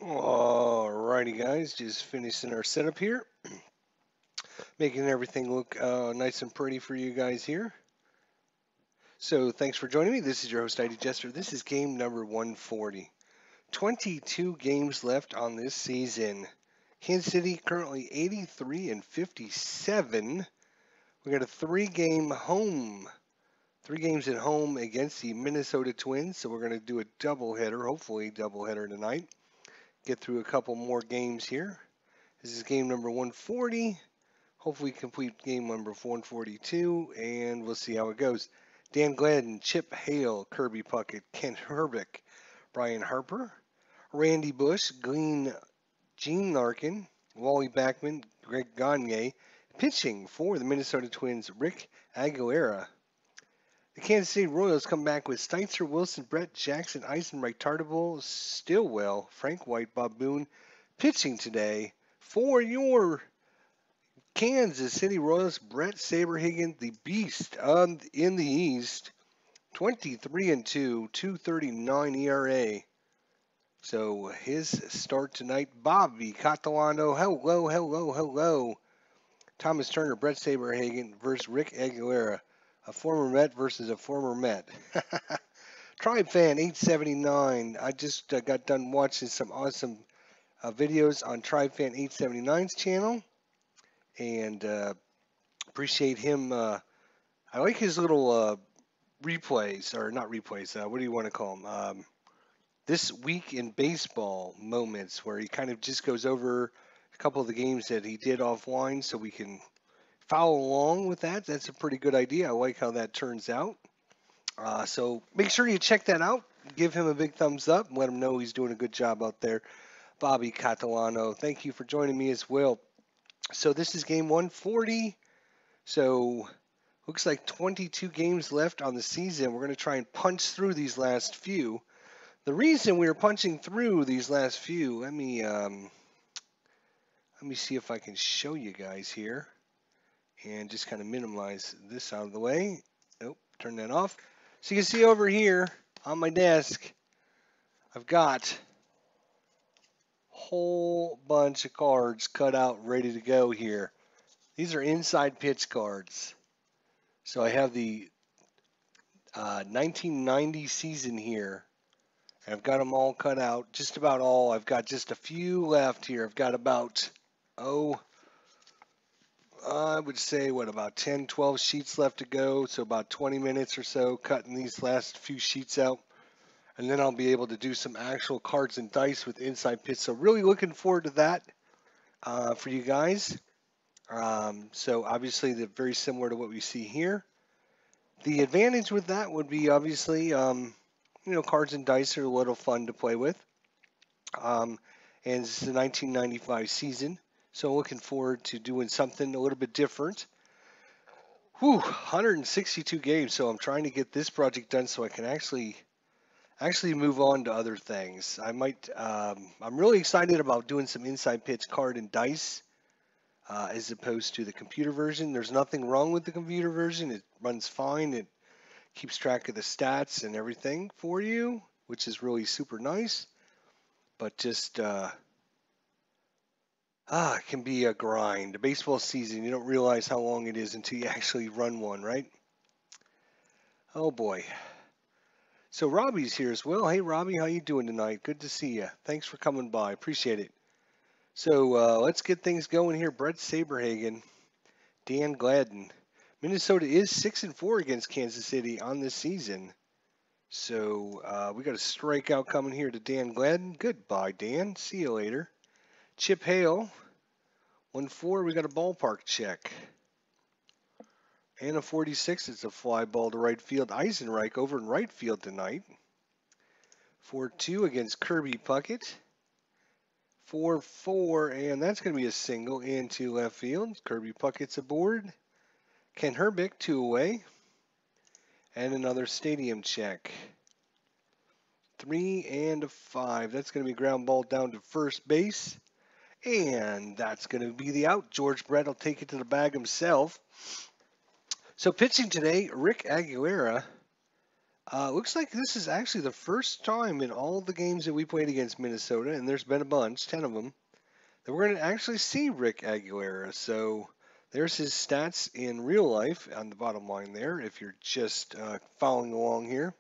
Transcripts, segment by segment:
Alrighty, guys, just finishing our setup here, making everything look nice and pretty for you guys here. So, thanks for joining me. This is your host, ID Jester. This is game number 140. 22 games left on this season. Kansas City currently 83 and 57. We got a three games at home against the Minnesota Twins. So, we're going to do a doubleheader, hopefully, doubleheader tonight. Get through a couple more games here. This is game number 140. Hopefully complete game number 142, and we'll see how it goes. Dan Gladden, Chip Hale, Kirby Puckett, Kent Herbeck, Brian Harper, Randy Bush, Gene Larkin, Wally Backman, Greg Gagne. Pitching for the Minnesota Twins, Rick Aguilera. The Kansas City Royals come back with Steitzer, Wilson, Brett Jackson, Eisenreich, Tartabull, Stillwell, Frank White, Bob Boone. Pitching today for your Kansas City Royals, Brett Saberhagen, the beast in the East, 23 and 2, 2.39 ERA. So his start tonight, Bobby Catalano, hello. Thomas Turner, Brett Saberhagen versus Rick Aguilera, a former Met versus a former Met. Tribe Fan 879, I just got done watching some awesome videos on Tribe Fan 879's channel. And appreciate him. I like his little replays, or not replays. What do you want to call them? This week in baseball moments, where he kind of just goes over a couple of the games that he did offline, so we can follow along with that. That's a pretty good idea. I like how that turns out. So make sure you check that out. Give him a big thumbs up. And let him know he's doing a good job out there. Bobby Catalano, thank you for joining me as well. So this is game 140. So looks like 22 games left on the season. We're going to try and punch through these last few. The reason we are punching through these last few, let me see if I can show you guys here and just kind of minimize this out of the way. Nope, turn that off. So you can see over here on my desk, I've got whole bunch of cards cut out ready to go here. These are inside pitch cards. So I have the 1990 season here. And I've got them all cut out, just about all. I've got just a few left here. I've got about, I would say, about 10, 12 sheets left to go. So about 20 minutes or so cutting these last few sheets out. And then I'll be able to do some actual cards and dice with inside pitch. So really looking forward to that for you guys. So obviously they're very similar to what we see here. The advantage with that would be obviously, cards and dice are a little fun to play with. And it's the 1995 season. So looking forward to doing something a little bit different. 162 games. So I'm trying to get this project done so I can actually move on to other things. I'm really excited about doing some inside pitch card and dice as opposed to the computer version. There's nothing wrong with the computer version. It runs fine. It keeps track of the stats and everything for you, which is really super nice. But just it can be a grind. The baseball season, you don't realize how long it is until you actually run one, right? Oh boy. So Robbie's here as well. Hey Robbie, how you doing tonight? Good to see you. Thanks for coming by. Appreciate it. So let's get things going here. Brett Saberhagen, Dan Gladden. Minnesota is 6-4 against Kansas City on this season. So we got a strikeout coming here to Dan Gladden. Goodbye, Dan. See you later. Chip Hale, 1-4. We got a ballpark check. And a 46. It's a fly ball to right field. Eisenreich over in right field tonight. 4-2 against Kirby Puckett. 4-4, and that's going to be a single into left field. Kirby Puckett's aboard. Ken Herbeck, 2 away. And another stadium check. 3 and a 5. That's going to be ground ball down to first base. And that's going to be the out. George Brett will take it to the bag himself. So pitching today, Rick Aguilera. Looks like this is actually the first time in all the games that we played against Minnesota, and there's been a bunch, 10 of them, that we're going to actually see Rick Aguilera. So there's his stats in real life on the bottom line there, if you're just following along here.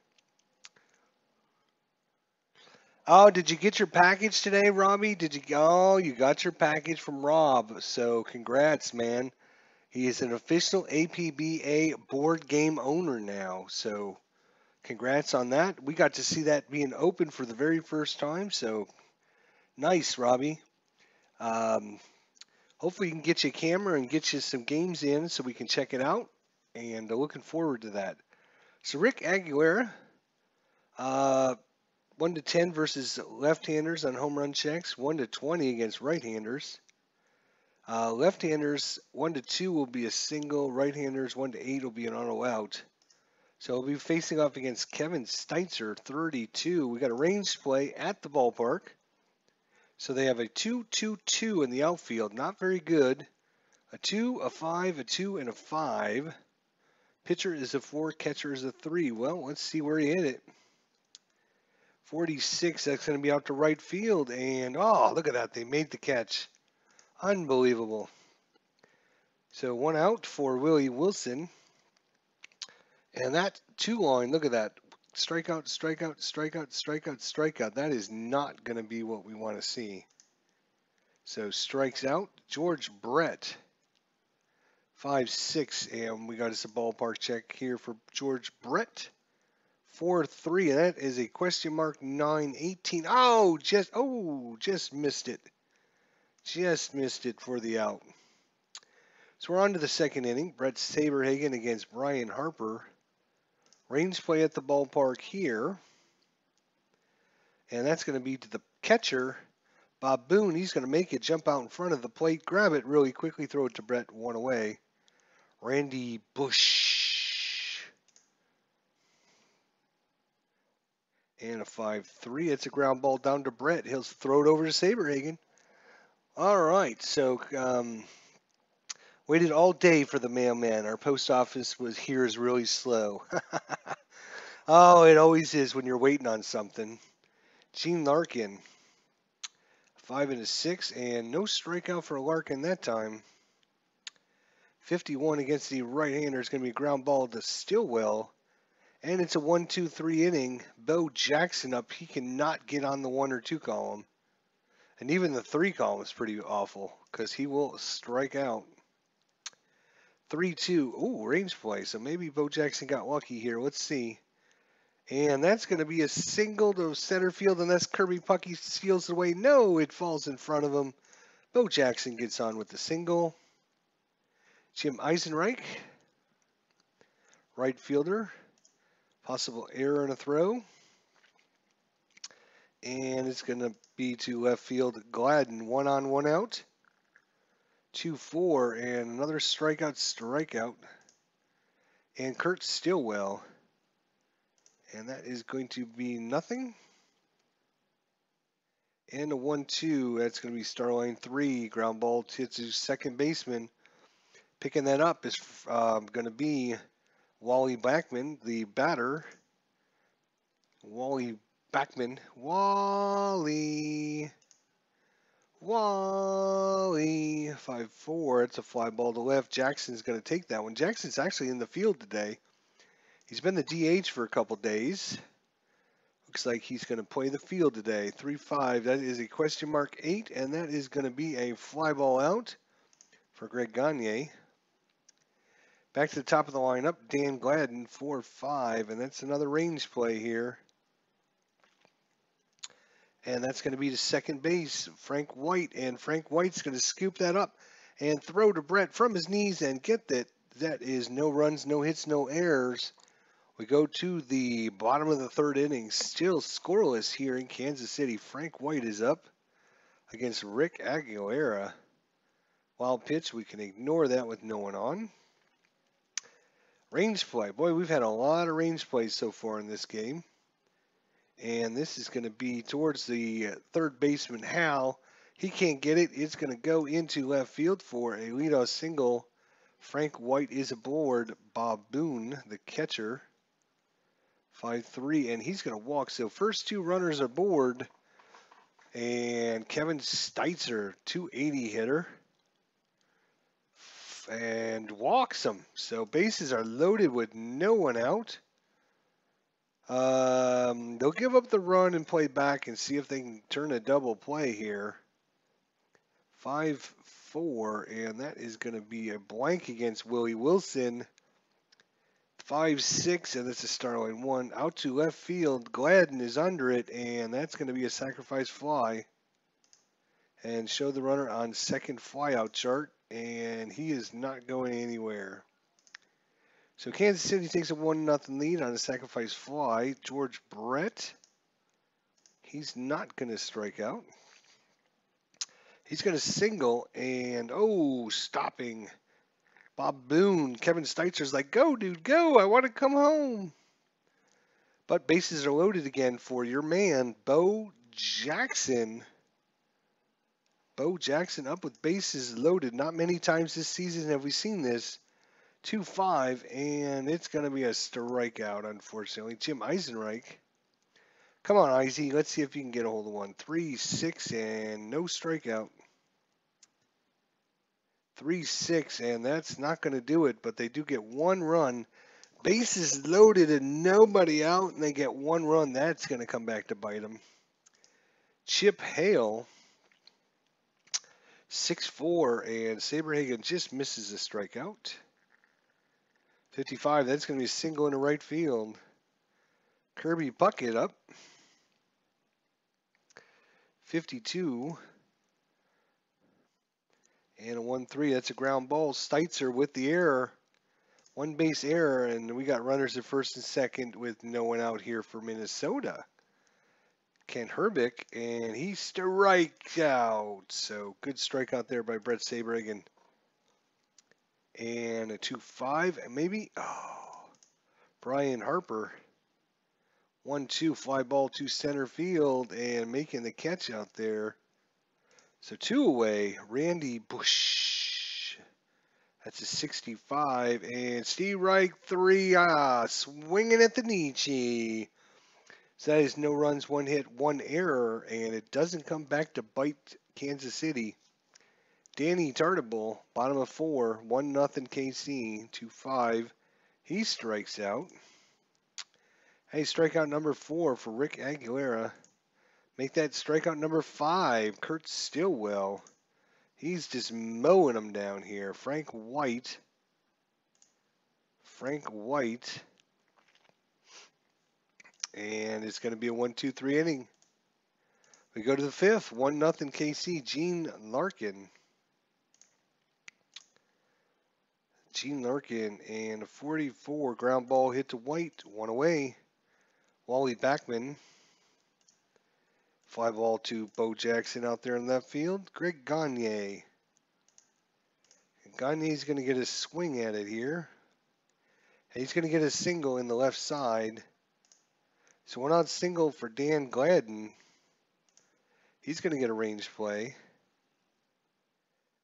Oh, did you get your package today, Robbie? Did you? Oh, you got your package from Rob. So congrats, man. He is an official APBA board game owner now. So congrats on that. We got to see that being open for the very first time. So nice, Robbie. Um, Hopefully, we can get you a camera and get you some games in so we can check it out. And looking forward to that. So Rick Aguilera, uh, 1 to 10 versus left-handers on home run checks, 1 to 20 against right-handers. Left-handers 1 to 2 will be a single, right-handers 1 to 8 will be an auto out. So we'll be facing off against Kevin Steitzer, 32. We got a range play at the ballpark. So they have a 2-2-2 in the outfield, not very good. A 2, a 5, a 2, and a 5. Pitcher is a 4, catcher is a 3. Well, let's see where he hit it. 46, that's going to be out to right field. And, oh, look at that. They made the catch. Unbelievable. So 1 out for Willie Wilson. And that 2 line, look at that. Strikeout, strikeout, strikeout, strikeout, strikeout. That is not going to be what we want to see. So strikes out. George Brett. 5-6, and we got us a ballpark check here for George Brett. 4-3, and that is a question mark 9-18. Oh, just missed it. Just missed it for the out. So we're on to the second inning. Brett Saberhagen against Brian Harper. Range play at the ballpark here. And that's going to be to the catcher, Bob Boone. He's going to make it, jump out in front of the plate, grab it really quickly, throw it to Brett, 1 away. Randy Bush. And a 5-3. It's a ground ball down to Brett. He'll throw it over to Saberhagen. All right, so waited all day for the mailman. Our post office is really slow. Oh, it always is when you're waiting on something. Gene Larkin, 5 and a 6, and no strikeout for Larkin that time. 51 against the right-hander is going to be a ground ball to Stillwell. And it's a 1-2-3 inning. Bo Jackson up. He cannot get on the 1 or 2 column. And even the 3 column is pretty awful because he will strike out. 3-2. Ooh, range play. So maybe Bo Jackson got lucky here. Let's see. And that's going to be a single to center field unless Kirby Puckey steals it away. No, it falls in front of him. Bo Jackson gets on with the single. Jim Eisenreich, right fielder. Possible error in a throw. And it's going to be to left field. Gladden, 1 on, 1 out. 2-4, and another strikeout. And Kurt Stillwell. And that is going to be nothing. And a 1-2, that's going to be Starline 3. Ground ball to second baseman. Picking that up is going to be Wally Backman, the batter. Wally Backman. Wally. 5-4. It's a fly ball to left. Jackson's going to take that one. Jackson's actually in the field today. He's been the DH for a couple days. Looks like he's going to play the field today. 3-5. That is a question mark 8, and that is going to be a fly ball out for Greg Gagne. Back to the top of the lineup, Dan Gladden, 4-5, and that's another range play here. And that's going to be to second base, Frank White, and Frank White's going to scoop that up and throw to Brett from his knees and get that. That is no runs, no hits, no errors. We go to the bottom of the third inning, still scoreless here in Kansas City. Frank White is up against Rick Aguilera. Wild pitch, we can ignore that with no one on. Range play. Boy, we've had a lot of range plays so far in this game. And this is going to be towards the third baseman, Hal. He can't get it. It's going to go into left field for a leadoff single. Frank White is aboard. Bob Boone, the catcher. 5-3, and he's going to walk. So first two runners aboard, and Kevin Steitzer, 280 hitter, and walks them. So bases are loaded with no one out. They'll give up the run and play back and see if they can turn a double play here. 5-4, and that is going to be a blank against Willie Wilson. 5-6, and that's a Starline 1. Out to left field, Gladden is under it, and that's going to be a sacrifice fly. And show the runner on second flyout chart, and he is not going anywhere. So Kansas City takes a 1-0 lead on a sacrifice fly. George Brett, he's not going to strike out. He's going to single, and stopping. Bob Boone, Kevin Steitzer's like, go, dude, go. I want to come home. But bases are loaded again for your man, Bo Jackson. Bo Jackson up with bases loaded. Not many times this season have we seen this. 2-5, and it's going to be a strikeout, unfortunately. Jim Eisenreich. Come on, Izzy. Let's see if you can get a hold of one. 3-6, and no strikeout. 3-6, and that's not going to do it, but they do get one run. Bases loaded and nobody out, and they get one run. That's going to come back to bite them. Chip Hale, 6-4, and Saberhagen just misses a strikeout. 55, that's going to be a single into right field. Kirby Puckett up. 52. And a 1-3, that's a ground ball. Steitzer with the error. One base error, and we got runners at first and second with no one out here for Minnesota. Kent Herbick, and he strikes out. So good strikeout there by Brett Saberhagen. And a 2-5, and maybe, Brian Harper. 1-2, fly ball to center field, and making the catch out there. So two away, Randy Bush. That's a 65, and Steve Reich 3, swinging at the Nietzsche. So that is no runs, one hit, one error, and it doesn't come back to bite Kansas City. Danny Tartable, bottom of 4, 1-0 KC, 2-5. He strikes out. Hey, strikeout number 4 for Rick Aguilera. Make that strikeout number 5, Kurt Stillwell. He's just mowing them down here. Frank White. And it's going to be a 1-2-3 inning. We go to the 5th, 1-0 KC, Gene Larkin. And a 44 ground ball hit to White, one away. Wally Backman. Fly ball to Bo Jackson out there in left field. Greg Gagne. Gagne's going to get a swing at it here. He's going to get a single in the left side. So one out single for Dan Gladden. He's going to get a range play.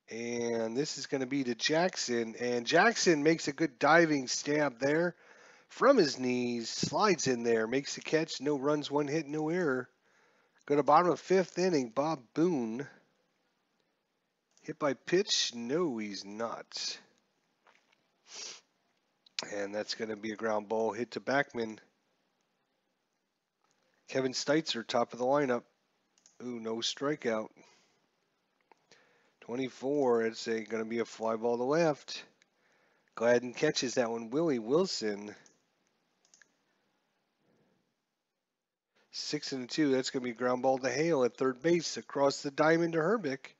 And this is going to be to Jackson. And Jackson makes a good diving stab there from his knees. Slides in there. Makes the catch. No runs, one hit, no error. Go to bottom of 5th inning. Bob Boone. Hit by pitch? No, he's not. And that's going to be a ground ball hit to Backman. Kevin Steitzer, top of the lineup. Ooh, no strikeout. 24, it's going to be a fly ball to left. Gladden catches that one. Willie Wilson. 6-2, that's going to be ground ball to Hale at third base. Across the diamond to Herbick.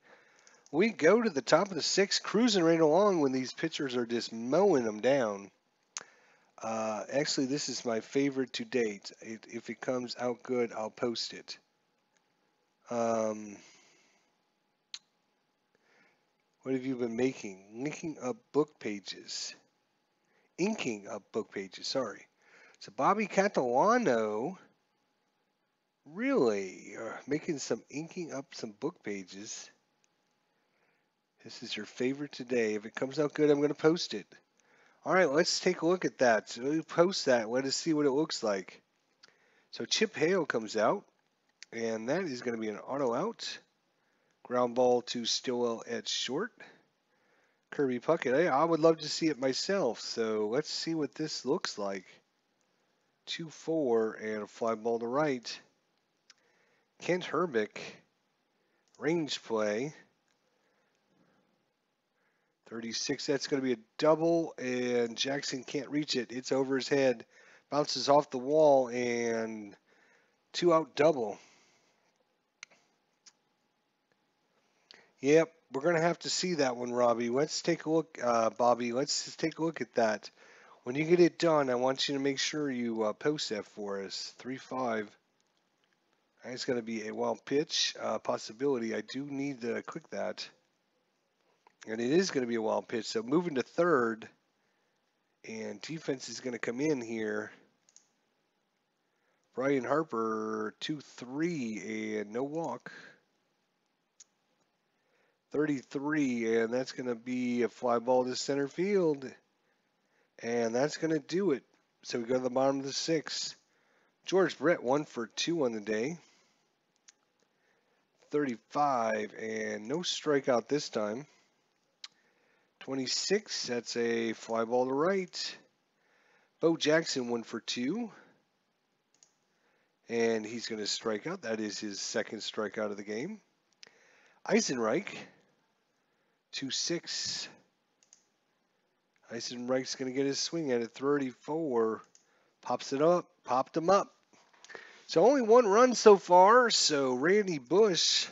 We go to the top of the 6th, cruising right along when these pitchers are just mowing them down. Actually, this is my favorite to date. If it comes out good, I'll post it. What have you been making? Inking up book pages, sorry. So Bobby Catalano, really, making some inking up some book pages. This is your favorite today. If it comes out good, I'm going to post it. All right, let's take a look at that. So we post that. Let us see what it looks like. So Chip Hale comes out, and that is going to be an auto out. Ground ball to Stillwell at short. Kirby Puckett. I would love to see it myself, so let's see what this looks like. 2-4 and a fly ball to right. Kent Herbick, range play. 36, that's going to be a double, and Jackson can't reach it. It's over his head. Bounces off the wall, and 2-out double. Yep, we're going to have to see that one, Robbie. Let's take a look, Bobby. Let's just take a look at that. When you get it done, I want you to make sure you post that for us. 3-5. That's going to be a wild pitch possibility. I do need to click that. And it is going to be a wild pitch. So moving to third. And defense is going to come in here. Brian Harper, 2-3, and no walk. 33, and that's going to be a fly ball to center field. And that's going to do it. So we go to the bottom of the sixth. George Brett, 1 for 2 on the day. 35, and no strikeout this time. 26, that's a fly ball to right. Bo Jackson, 1 for 2. And he's going to strike out. That is his second strikeout of the game. Eisenreich, 2-6. Eisenreich's going to get his swing at it. 34. Pops it up. Popped him up. So only one run so far. So Randy Bush,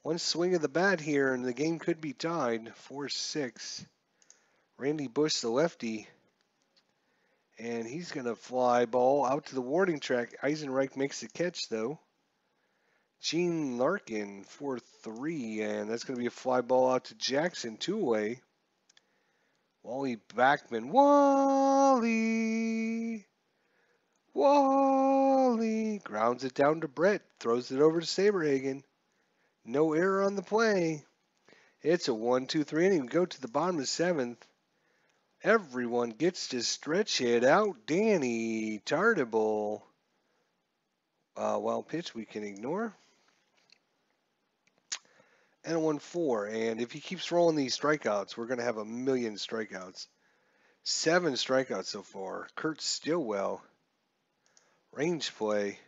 one swing of the bat here, and the game could be tied. 4-6. Randy Bush, the lefty. And he's going to fly ball out to the warning track. Eisenreich makes the catch, though. Gene Larkin, 4-3, and that's going to be a fly ball out to Jackson, 2 away. Wally Backman, Wally, grounds it down to Brett, throws it over to Saberhagen. No error on the play. It's a 1-2-3 inning. We go to the bottom of the 7th. Everyone gets to stretch it out. Danny Tartable. Wild pitch we can ignore. And a 1-4. And if he keeps rolling these strikeouts, we're going to have a million strikeouts. 7 strikeouts so far. Kurt Stillwell. Range play.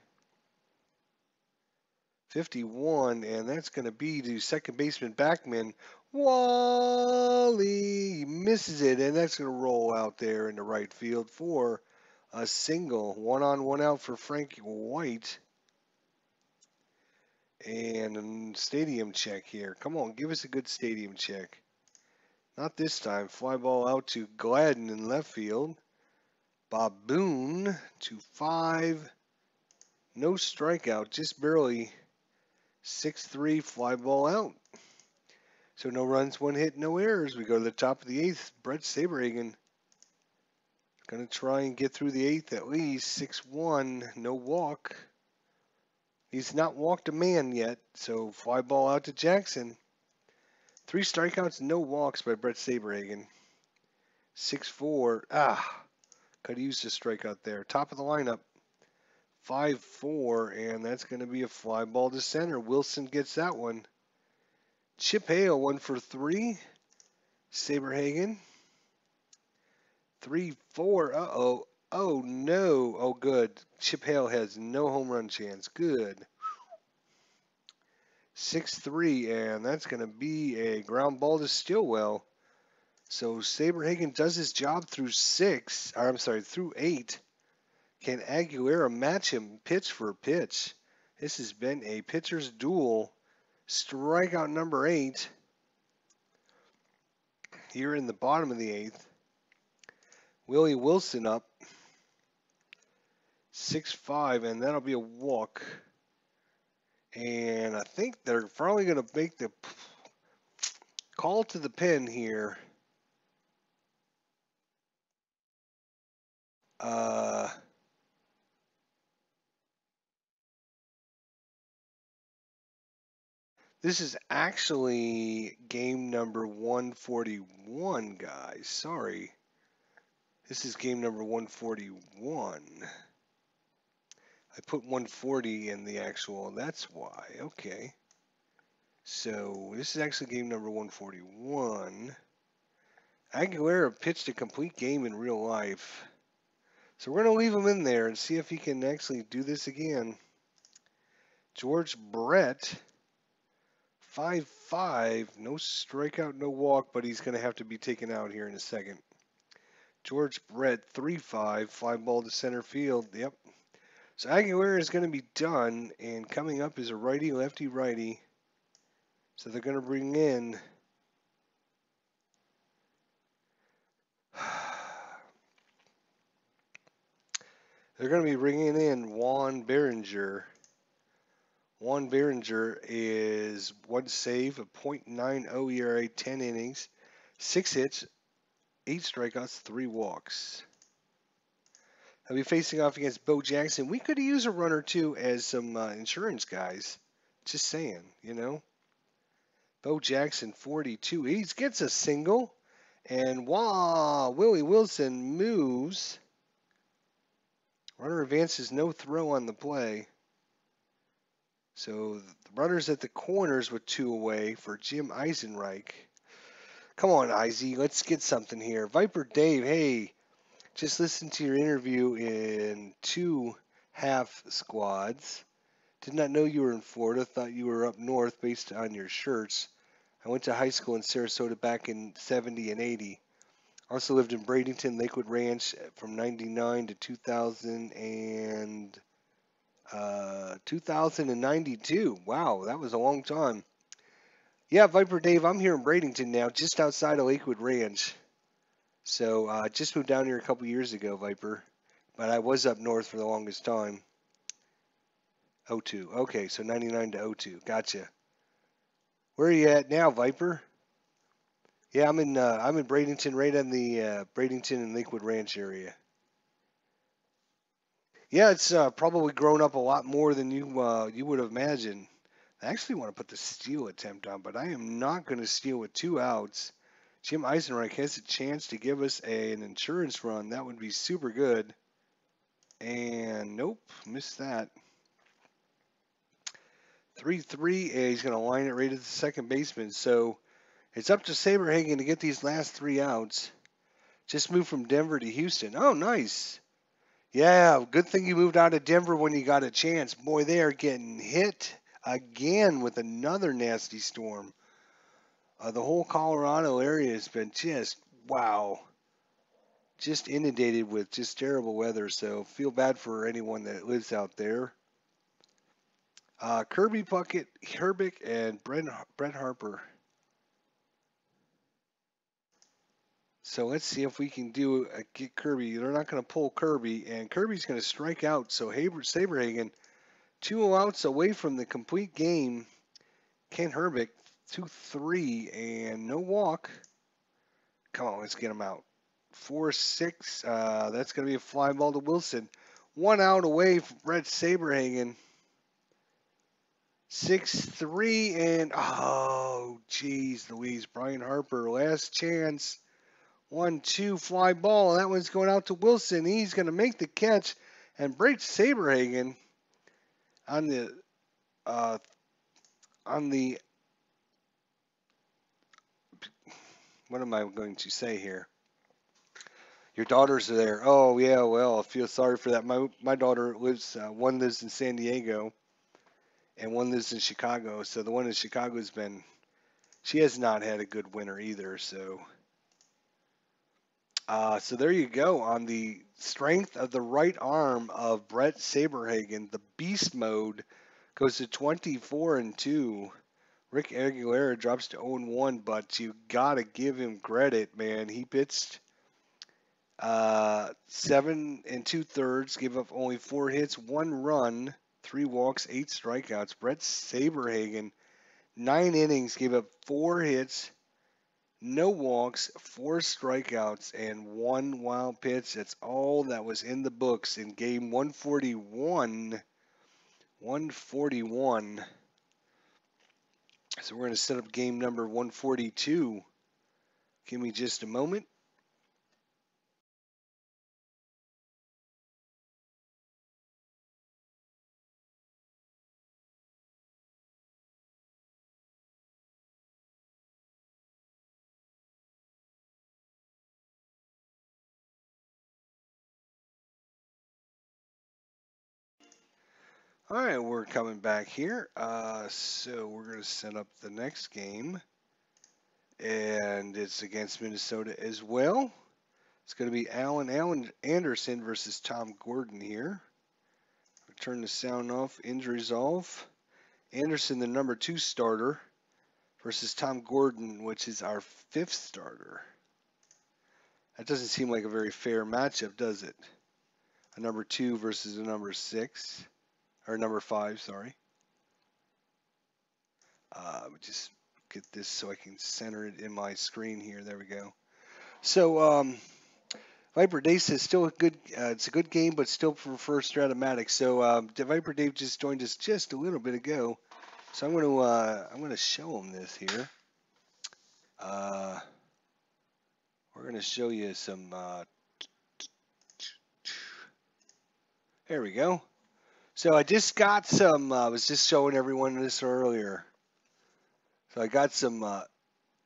51. And that's going to be to second baseman Backman. Wally misses it. And that's going to roll out there into right field for a single. 1 on, 1 out for Frank White. And a stadium check here. Come on, give us a good stadium check. Not this time. Fly ball out to Gladden in left field. Bob Boone, 2-5. No strikeout, just barely. 6-3, fly ball out. So no runs, 1 hit, no errors. We go to the top of the 8th. Brett Saberhagen going to try and get through the 8th at least. 6-1, no walk. He's not walked a man yet, so fly ball out to Jackson. 3 strikeouts, no walks by Brett Saberhagen. 6-4. Could have used a strikeout there. Top of the lineup. 5-4, and that's going to be a fly ball to center. Wilson gets that one. Chip Hale, 1 for 3. Saberhagen. 3-4. Uh-oh. Oh, no. Oh, good. Chip Hale has no home run chance. Good. 6-3, and that's going to be a ground ball to Stillwell. So Saberhagen does his job through 8. Can Aguilera match him pitch for pitch? This has been a pitcher's duel. Strikeout number 8. Here in the bottom of the 8th. Willie Wilson up. 6-5, and that'll be a walk. And I think they're probably going to make the call to the pen here. This is actually game number 141, guys. Sorry. This is game number 141. I put 140 in the actual, that's why. Okay. So this is actually game number 141. Aguilera pitched a complete game in real life. So we're going to leave him in there and see if he can actually do this again. George Brett, 5-5, no strikeout, no walk, but he's going to have to be taken out here in a second. George Brett, 3-5, fly ball to center field. Yep. So Aguilera is going to be done, and coming up is a righty, lefty, righty. So they're going to bring in Juan Berenger. Juan Berenger is one save, a .90 ERA, 10 innings, 6 hits, 8 strikeouts, 3 walks. He'll be facing off against Bo Jackson. We could use a run or two as some insurance guys. Just saying, you know. Bo Jackson, 42. He gets a single. And wow, Willie Wilson moves. Runner advances, no throw on the play. So the runners at the corners with 2 away for Jim Eisenreich. Come on, Izzy, let's get something here. Viper Dave, hey, just listened to your interview in 2 half squads. Did not know you were in Florida. Thought you were up north based on your shirts. I went to high school in Sarasota back in 70 and 80. Also lived in Bradenton, Lakewood Ranch from 99 to 2092. Wow, that was a long time. Yeah, Viper Dave, I'm here in Bradenton now, just outside of Lakewood Ranch. So just moved down here a couple years ago, Viper. But I was up north for the longest time. 02. Okay, so 99 to 02. Gotcha. Where are you at now, Viper? Yeah, I'm in Bradenton, right on the Bradenton and Lakewood Ranch area. Yeah, it's probably grown up a lot more than you would have imagined. I actually want to put the steal attempt on, but I am not going to steal with 2 outs. Jim Eisenreich has a chance to give us an insurance run. That would be super good. And nope, missed that. 3-3, and he's going to line it right at the second baseman. So it's up to Saberhagen to get these last 3 outs. Just moved from Denver to Houston. Oh, nice. Yeah, good thing you moved out of Denver when you got a chance. Boy, they are getting hit again with another nasty storm. The whole Colorado area has been just, wow, just inundated with just terrible weather. So feel bad for anyone that lives out there. Kirby Puckett, Herbick, and Brett Harper. So let's see if we can get Kirby. They're not going to pull Kirby, and Kirby's going to strike out. So Saberhagen, 2 outs away from the complete game. Ken Herbick, 2-3, and no walk. Come on, let's get him out. 4-6. That's going to be a fly ball to Wilson. 1 out away from Brett Saberhagen. 6-3, and oh, geez, Louise. Brian Harper, last chance. 1-2 fly ball. That one's going out to Wilson. He's going to make the catch, and Brett Saberhagen on the what am I going to say here? Your daughters are there. Oh yeah, well, I feel sorry for that. My daughter lives. One lives in San Diego, and one lives in Chicago. So the one in Chicago she has not had a good winter either. So there you go. On the strength of the right arm of Brett Saberhagen, the beast mode goes to 24-2. Rick Aguilera drops to 0-1, but you gotta give him credit, man. He pitched 7 2/3, gave up only 4 hits, 1 run, 3 walks, 8 strikeouts. Brett Saberhagen, 9 innings, gave up 4 hits, no walks, 4 strikeouts, and 1 wild pitch. That's all that was in the books in game 141. 141. So we're going to set up game number 142. Give me just a moment. All right, we're coming back here. So we're going to set up the next game, and it's against Minnesota as well. It's going to be Allen Anderson versus Tom Gordon here. I'll turn the sound off, injuries off. Anderson, the number 2 starter, versus Tom Gordon, which is our 5th starter. That doesn't seem like a very fair matchup, does it? A number 2 versus a number 6, or number 5, sorry. Just get this so I can center it in my screen here. There we go. So Viper Dave says still a good. It's a good game, but still prefer Stratomatic. So Viper Dave just joined us just a little bit ago. So I'm going to show him this here. We're going to show you some. There we go. So I just got some. I was just showing everyone this earlier. So I got some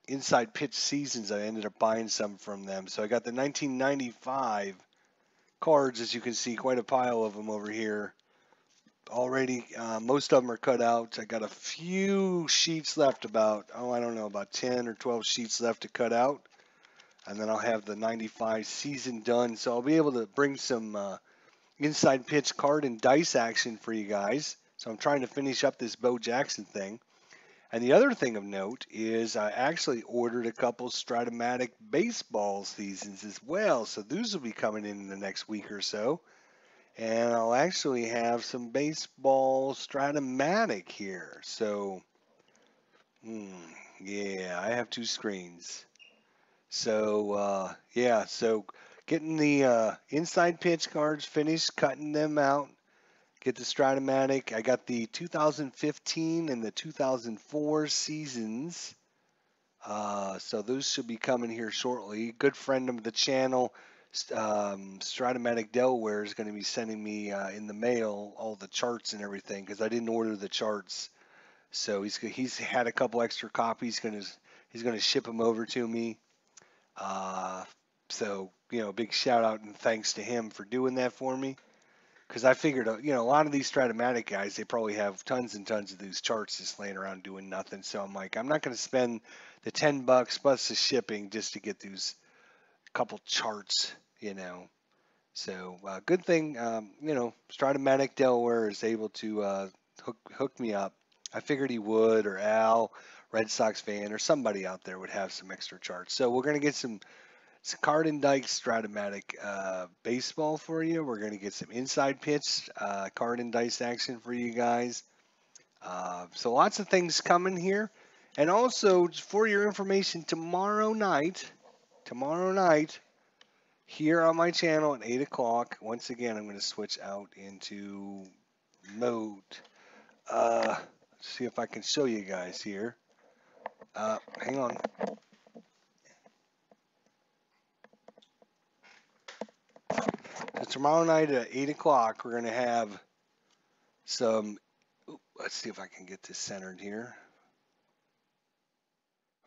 Inside Pitch Seasons. I ended up buying some from them. So I got the 1995 cards, as you can see, quite a pile of them over here. Already, most of them are cut out. I got a few sheets left, about 10 or 12 sheets left to cut out. And then I'll have the 95 season done. So I'll be able to bring some inside pitch card and dice action for you guys. So I'm trying to finish up this Bo Jackson thing. And the other thing of note is I actually ordered a couple Stratomatic baseball seasons as well. So those will be coming in the next week or so. And I'll actually have some baseball Stratomatic here. So, yeah, I have 2 screens. So, yeah, so getting the inside pitch cards finished, cutting them out. Get the Stratomatic. I got the 2015 and the 2004 seasons. So those should be coming here shortly. Good friend of the channel, Stratomatic Delaware, is going to be sending me in the mail all the charts and everything because I didn't order the charts. So he's had a couple extra copies. He's gonna ship them over to me. So big shout out and thanks to him for doing that for me. Because I figured, a lot of these Stratomatic guys, they probably have tons and tons of these charts just laying around doing nothing. So I'm like, I'm not going to spend the $10 plus the shipping just to get these couple charts, So good thing, Stratomatic Delaware is able to hook me up. I figured he would, or Al, Red Sox fan, or somebody out there would have some extra charts. So we're going to get some card and dice Stratomatic baseball for you. We're going to get some inside pitch card and dice action for you guys. So lots of things coming here. And also, for your information, tomorrow night, here on my channel at 8 o'clock, once again, I'm going to switch out into mode. See if I can show you guys here. Hang on. So tomorrow night at 8 o'clock, we're going to have some, let's see if I can get this centered here.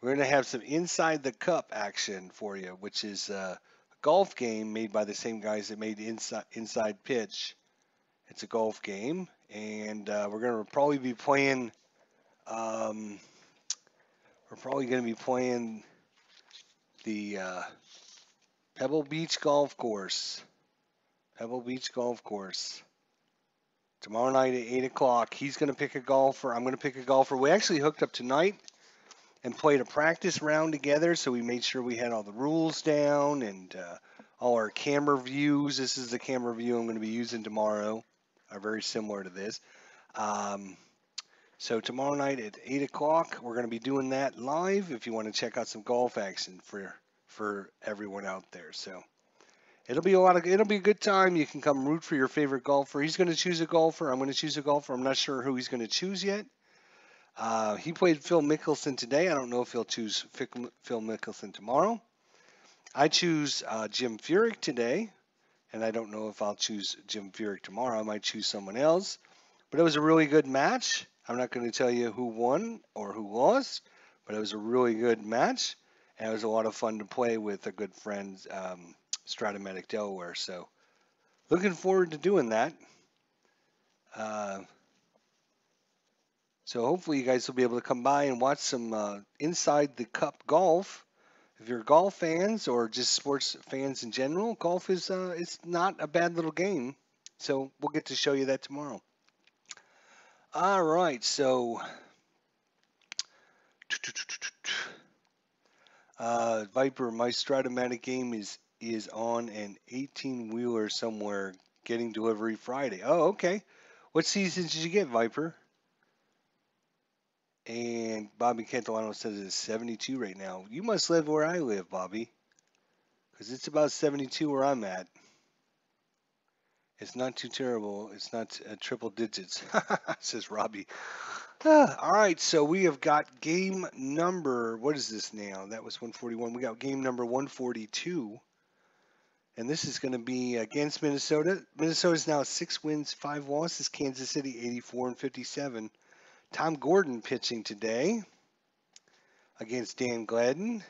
We're going to have some inside the cup action for you, which is a golf game made by the same guys that made inside pitch. It's a golf game, and we're going to probably be playing. We're probably going to be playing the Pebble Beach Golf Course. Pebble Beach Golf Course. Tomorrow night at 8 o'clock. He's going to pick a golfer. I'm going to pick a golfer. We actually hooked up tonight and played a practice round together, so we made sure we had all the rules down and all our camera views. This is the camera view I'm going to be using tomorrow, very similar to this. So tomorrow night at 8 o'clock, we're going to be doing that live if you want to check out some golf action for everyone out there. So it'll be a good time. You can come root for your favorite golfer. He's going to choose a golfer. I'm going to choose a golfer. I'm not sure who he's going to choose yet. He played Phil Mickelson today. I don't know if he'll choose Phil Mickelson tomorrow. I choose Jim Furyk today, and I don't know if I'll choose Jim Furyk tomorrow. I might choose someone else. But it was a really good match. I'm not going to tell you who won or who lost, but it was a really good match, and it was a lot of fun to play with a good friend, Stratomatic Delaware. So looking forward to doing that. So hopefully you guys will be able to come by and watch some Inside the Cup golf. If you're golf fans or just sports fans in general, golf is it's not a bad little game. So we'll get to show you that tomorrow. All right, so Viper, my Stratomatic game is on an 18-wheeler somewhere, getting delivery Friday. Oh, okay. What seasons did you get, Viper? And Bobby Cantilano says it's 72 right now. You must live where I live, Bobby, because it's about 72 where I'm at. It's not too terrible. It's not triple digits, says Robbie. All right, so we have got game number, what is this now? That was 141. We got game number 142. And this is going to be against Minnesota. Minnesota's now 6 wins, 5 losses. Kansas City 84 and 57. Tom Gordon pitching today against Dan Gladden.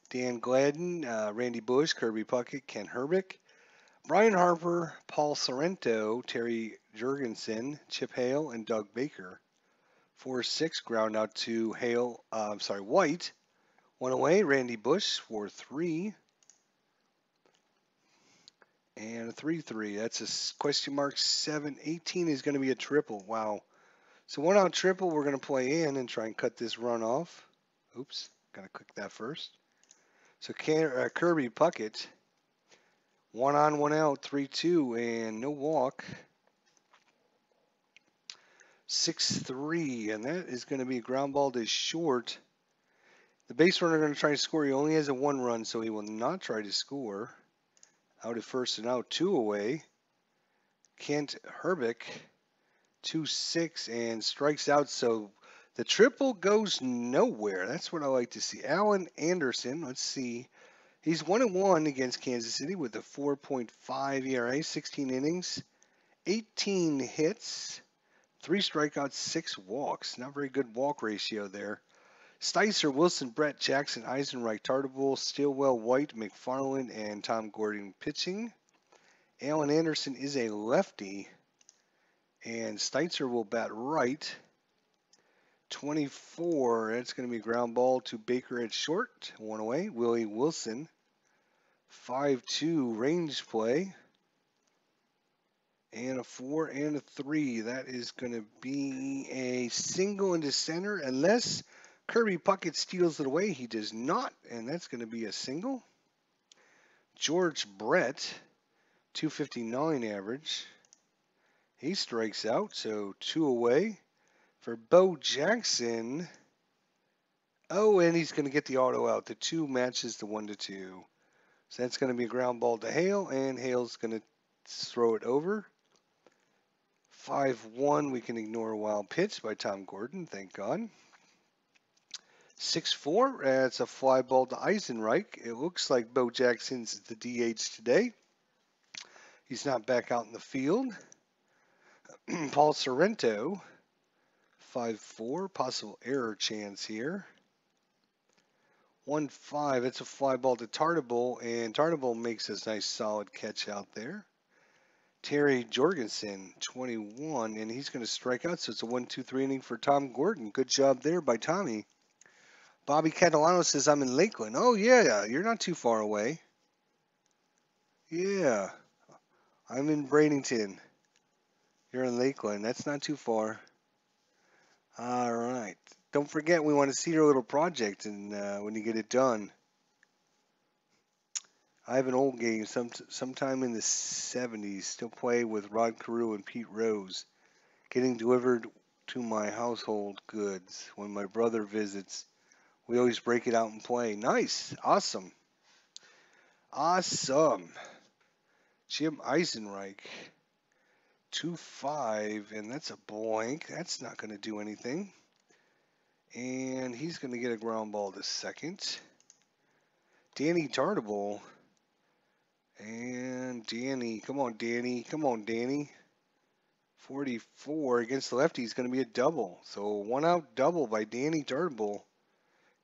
Dan Gladden, Randy Bush, Kirby Puckett, Ken Herbick, Brian Harper, Paul Sorrento, Terry Jurgensen, Chip Hale, and Doug Baker. 4-6 ground out to White. One away, Randy Bush, 4-3. And a 3-3. That's a question mark 7-18 is going to be a triple. Wow. So one out triple we're going to play in and try and cut this run off. Oops. Got to click that first. So Kirby Puckett. 1 on, 1 out, 3-2, and no walk. 6-3, and that is going to be a ground ball to short. The base runner going to try to score. He only has a 1 run, so he will not try to score. Out at first and out, 2 away. Kent Herbick, 2-6, and strikes out. So the triple goes nowhere. That's what I like to see. Alan Anderson, let's see. He's 1-1 against Kansas City with a 4.5 ERA, 16 innings, 18 hits, 3 strikeouts, 6 walks. Not very good walk ratio there. Sticer, Wilson, Brett, Jackson, Eisenreich, Tartabull, Stilwell, White, McFarland, and Tom Gordon pitching. Alan Anderson is a lefty, and Sticer will bat right. 24, that's going to be a ground ball to Baker at short. 1 away. Willie Wilson, 5-2 range play. And a 4 and a 3. That is going to be a single into center unless Kirby Puckett steals it away. He does not, and that's going to be a single. George Brett, 259 average. He strikes out, so 2 away. For Bo Jackson, oh, and he's going to get the auto out. The 2 matches the 1-2. So that's going to be a ground ball to Hale, and Hale's going to throw it over. 5-1, we can ignore a wild pitch by Tom Gordon, thank God. 6-4, that's a fly ball to Eisenreich. It looks like Bo Jackson's the DH today. He's not back out in the field. Paul Sorrento, 5-4, possible error chance here. 1-5, it's a fly ball to Tartabull, and Tartabull makes a nice solid catch out there. Terry Jorgensen, 21, and he's going to strike out, so it's a 1-2-3 inning for Tom Gordon. Good job there by Tommy. Bobby Catalano says, I'm in Lakeland. Oh, yeah, you're not too far away. Yeah, I'm in Bradenton. You're in Lakeland. That's not too far. All right. Don't forget, we want to see your little project and when you get it done. I have an old game, sometime in the 70s, still play with Rod Carew and Pete Rose, getting delivered to my household goods. When my brother visits, we always break it out and play. Nice. Awesome. Awesome. Jim Eisenreich, 2-5, and that's a blank. That's not going to do anything. And he's going to get a ground ball to second. Danny Tartabull. And Danny, come on, Danny. Come on, Danny. 44 against the lefty is going to be a double. So 1 out double by Danny Tartabull.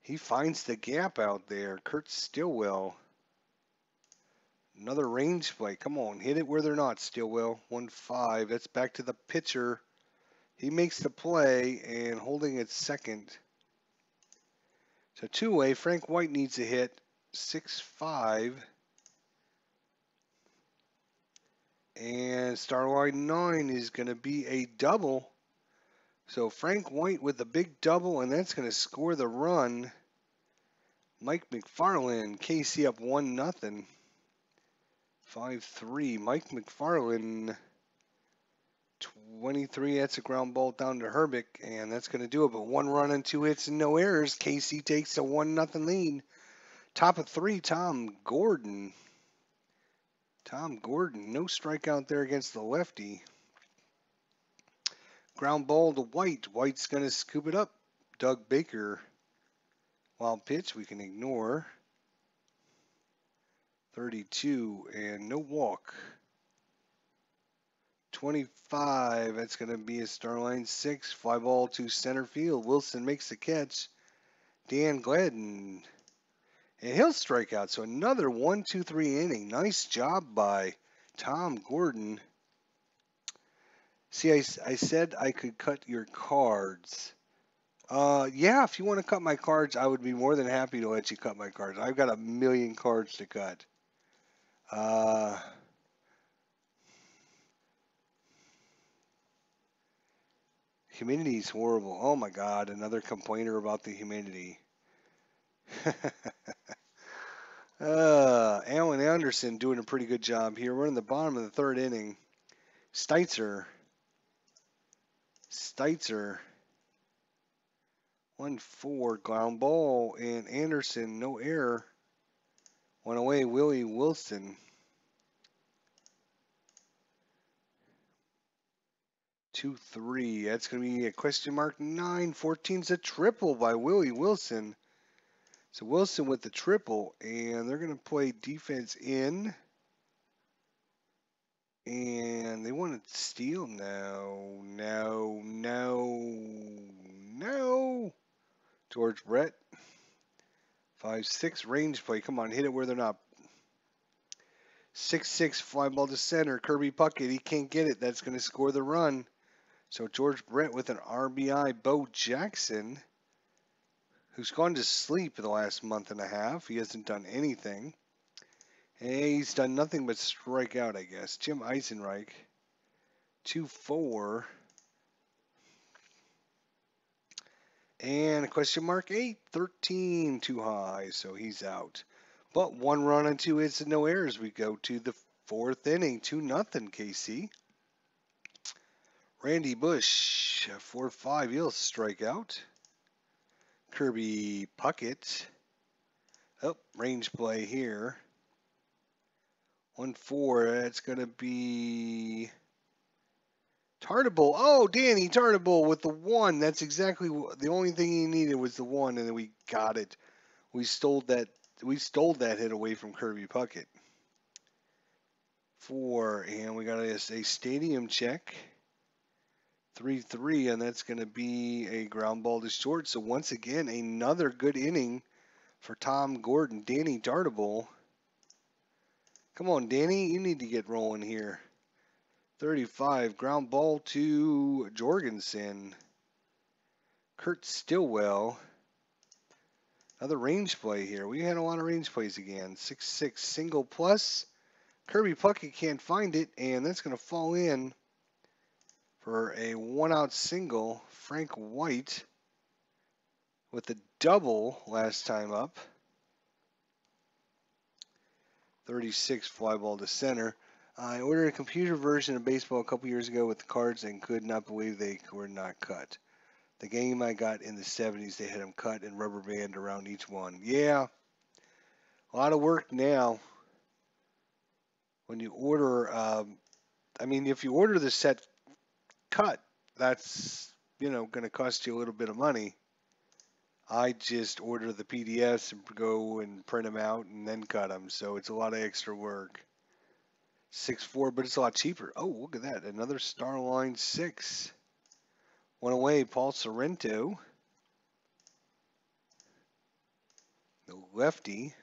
He finds the gap out there. Kurt Stilwell. Another range play. Come on, hit it where they're not, Stilwell. 1-5. That's back to the pitcher. He makes the play and holding it second. So two-way, Frank White needs a hit. 6-5. And Starline 9 is going to be a double. So Frank White with a big double, and that's going to score the run. Mike McFarland, KC up 1-0. 5-3. Mike McFarland, 23. That's a ground ball down to Herbeck, and that's going to do it. But 1 run and 2 hits and no errors. KC takes a 1-0 lead. Top of 3, Tom Gordon. Tom Gordon, no strikeout there against the lefty. Ground ball to White. White's going to scoop it up. Doug Baker. Wild pitch we can ignore. 32 and no walk. 25. That's going to be a Starline 6. Fly ball to center field. Wilson makes the catch. Dan Gladden. And he'll strike out. So another 1-2-3 inning. Nice job by Tom Gordon. See, I said I could cut your cards. Yeah, if you want to cut my cards, I would be more than happy to let you cut my cards. I've got 1,000,000 cards to cut. Humidity is horrible. Oh my God, another complainer about the humidity. Alan Anderson doing a pretty good job here. We're in the bottom of the 3rd inning. Steitzer. 1-4 ground ball, and Anderson, no error. 1 away, Willie Wilson. 2-3. That's going to be a question mark 9. 14's a triple by Willie Wilson. So Wilson with the triple, and they're going to play defense in. And they want to steal now. No. George Brett. 5-6 range play. Come on, hit it where they're not. 6-6 fly ball to center. Kirby Puckett, he can't get it. That's going to score the run. So George Brett with an RBI. Bo Jackson, who's gone to sleep for the last month and a half. He hasn't done anything. Hey, he's done nothing but strike out, I guess. Jim Eisenreich, 2-4. And a question mark 8, 13, too high, so he's out. But 1 run and 2 hits and no errors. We go to the 4th inning, 2-0 KC. Randy Bush, 4-5, he'll strike out. Kirby Puckett. Oh, range play here. 1-4, that's going to be Tartable. Oh, Danny Tartable with the 1. That's exactly the only thing he needed was the 1, and then we got it. We stole that hit away from Kirby Puckett. 4, and we got a stadium check. 3-3, and that's going to be a ground ball to short. So once again, another good inning for Tom Gordon. Danny Tartable. Come on, Danny, you need to get rolling here. 35, ground ball to Jorgensen. Kurt Stillwell. Another range play here. We had a lot of range plays again. 6-6 single plus. Kirby Puckett can't find it, and that's going to fall in for a 1-out single. Frank White with the double last time up. 36 fly ball to center. I ordered a computer version of baseball a couple years ago with the cards and could not believe they were not cut. The game I got in the 70s, they had them cut and rubber band around each one. Yeah, a lot of work now. When you order, if you order the set cut, that's, going to cost you a little bit of money. I just order the PDFs and go and print them out and then cut them. So it's a lot of extra work. 6-4, but it's a lot cheaper. Oh, look at that. Another Starline 6. 1 away, Paul Sorrento. The lefty.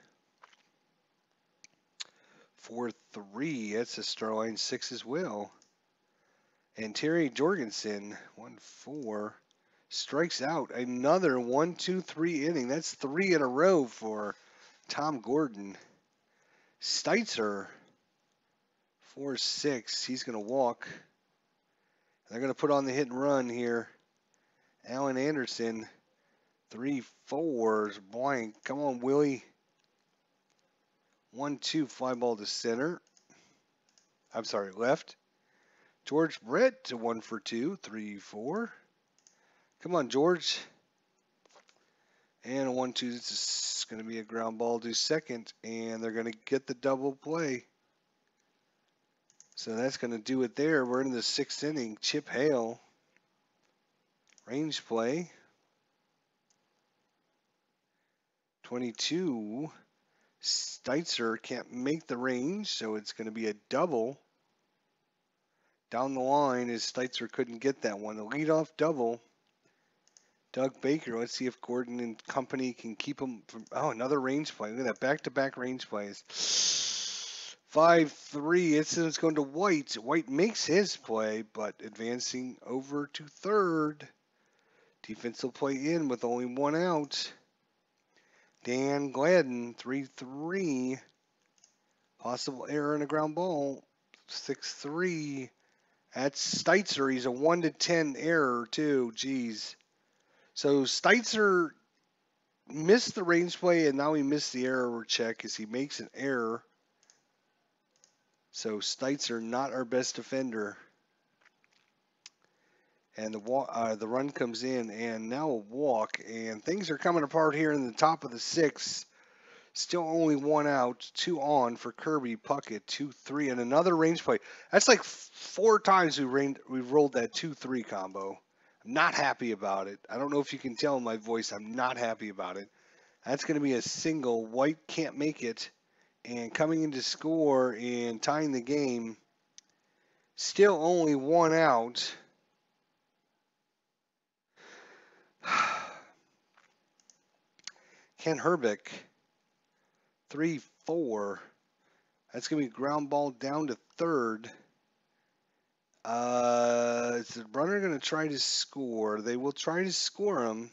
4-3. That's a Starline 6 as well. And Terry Jorgensen, 1-4, strikes out. Another 1-2-3 inning. That's 3 in a row for Tom Gordon. Steitzer, 4-6. He's going to walk. They're going to put on the hit and run here. Alan Anderson, 3-4, blank. Come on, Willie. 1-2, fly ball to center. I'm sorry, left. George Brett to 1-for-2, 3-4. Come on, George. And a 1-2. This is going to be a ground ball to second, and they're going to get the double play. So that's going to do it there. We're in the 6th inning. Chip Hale, range play. 22. Steitzer can't make the range, so it's going to be a double. Down the line as Steitzer couldn't get that one. A leadoff double. Doug Baker, let's see if Gordon and company can keep him from. Oh, another range play. Look at that, back-to-back range plays. 5-3. It's going to White. White makes his play, but advancing over to third. Defense will play in with only 1 out. Dan Gladden, 3-3. Possible error in a ground ball. 6-3. That's Steitzer. He's a 1-10 error, too. Jeez. So Steitzer missed the range play, and now he missed the error check as he makes an error. So Steitzer, not our best defender. And the run comes in, and now a walk. And things are coming apart here in the top of the 6th. Still only 1 out, 2 on for Kirby Puckett, 2-3, and another range play. That's like 4 times we've rolled that 2-3 combo. I'm not happy about it. I don't know if you can tell in my voice, I'm not happy about it. That's going to be a single. White can't make it. And coming in to score and tying the game, still only 1 out. Ken Herbeck, 3-4. That's going to be ground ball down to third. Is the runner going to try to score? They will try to score him.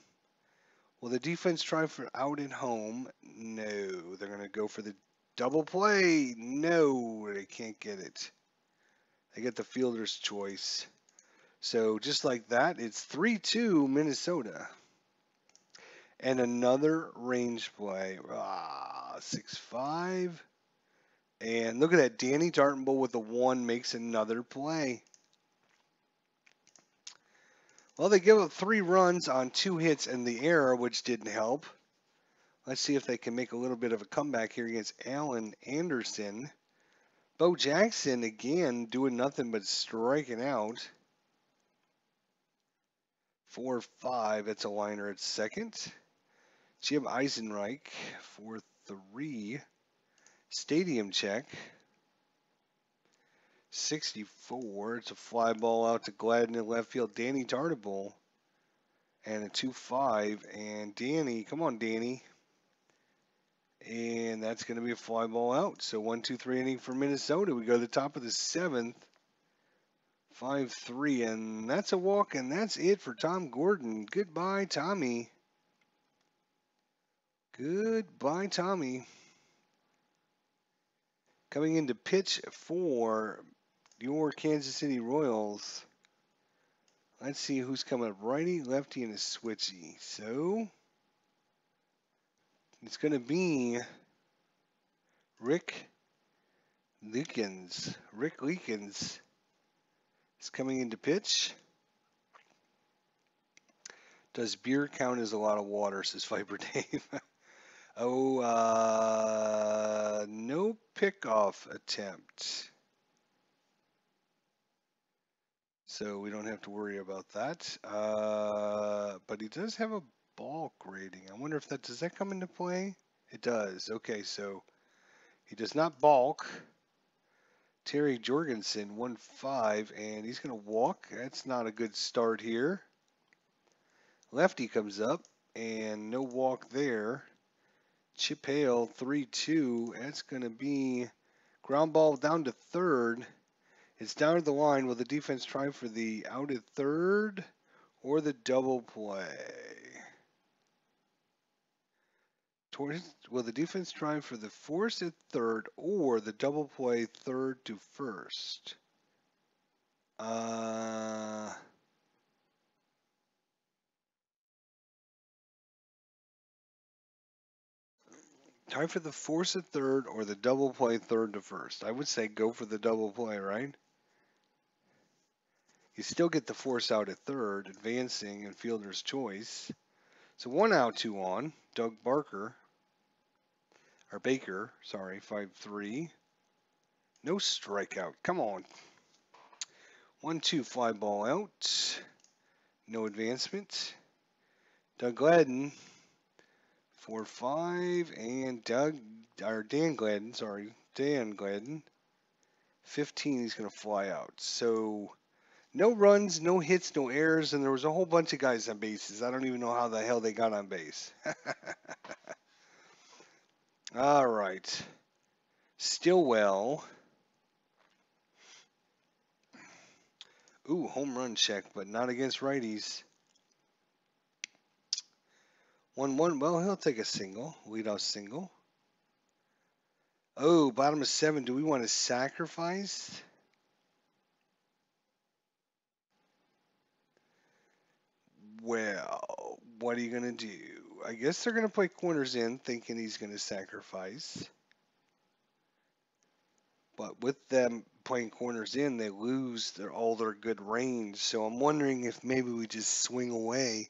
Will the defense try for out at home? No. They're going to go for the double play. No, they can't get it. They get the fielder's choice. So just like that, it's 3-2 Minnesota. And another range play. 6-5. And look at that. Danny Dartenbull with the 1 makes another play. Well, they give up 3 runs on 2 hits and the error, which didn't help. Let's see if they can make a little bit of a comeback here against Alan Anderson. Bo Jackson, again, doing nothing but striking out. 4-5. That's a liner at second. Jim Eisenreich, 4-3. Stadium check. 64. It's a fly ball out to Gladden in left field. Danny Dartenbull. And a 2-5. And Danny, come on, Danny. And that's going to be a fly ball out. So 1-2-3 inning for Minnesota. We go to the top of the 7th. 5-3. And that's a walk. And that's it for Tom Gordon. Goodbye, Tommy. Goodbye, Tommy. Coming in to pitch for your Kansas City Royals. Let's see who's coming up. Righty, lefty, and a switchy. So it's going to be Rick Leakins. Rick Leakins is coming in to pitch. Does beer count as a lot of water, says Viper Dave. Oh, no pickoff attempt. So we don't have to worry about that. But he does have a balk rating. I wonder if does that come into play? It does. Okay, so he does not balk. Terry Jorgensen, 1-5, and he's going to walk. That's not a good start here. Lefty comes up, and no walk there. Chip Hale, 3-2. That's going to be ground ball down to third. It's down to the line. Will the defense try for the out at third or the double play? Will the defense try for the force at third or the double play third to first? Try for the force at third or the double play third to first. I would say go for the double play, right? You still get the force out at third, advancing and fielder's choice. So 1 out, 2 on. Doug Baker, sorry, 5-3. No strikeout. Come on. 1-2, fly ball out. No advancement. Doug Gladden, 4-5, and Dan Gladden, 15. He's going to fly out. So no runs, no hits, no errors, and there was a whole bunch of guys on bases. I don't even know how the hell they got on base. All right. Stillwell. Ooh, home run check, but not against righties. 1-1. Well, he'll take a single. Leadoff single. Oh, bottom of 7. Do we want to sacrifice? Well, what are you going to do? I guess they're going to play corners in, thinking he's going to sacrifice. But with them playing corners in, they lose all their good range. So I'm wondering if maybe we just swing away.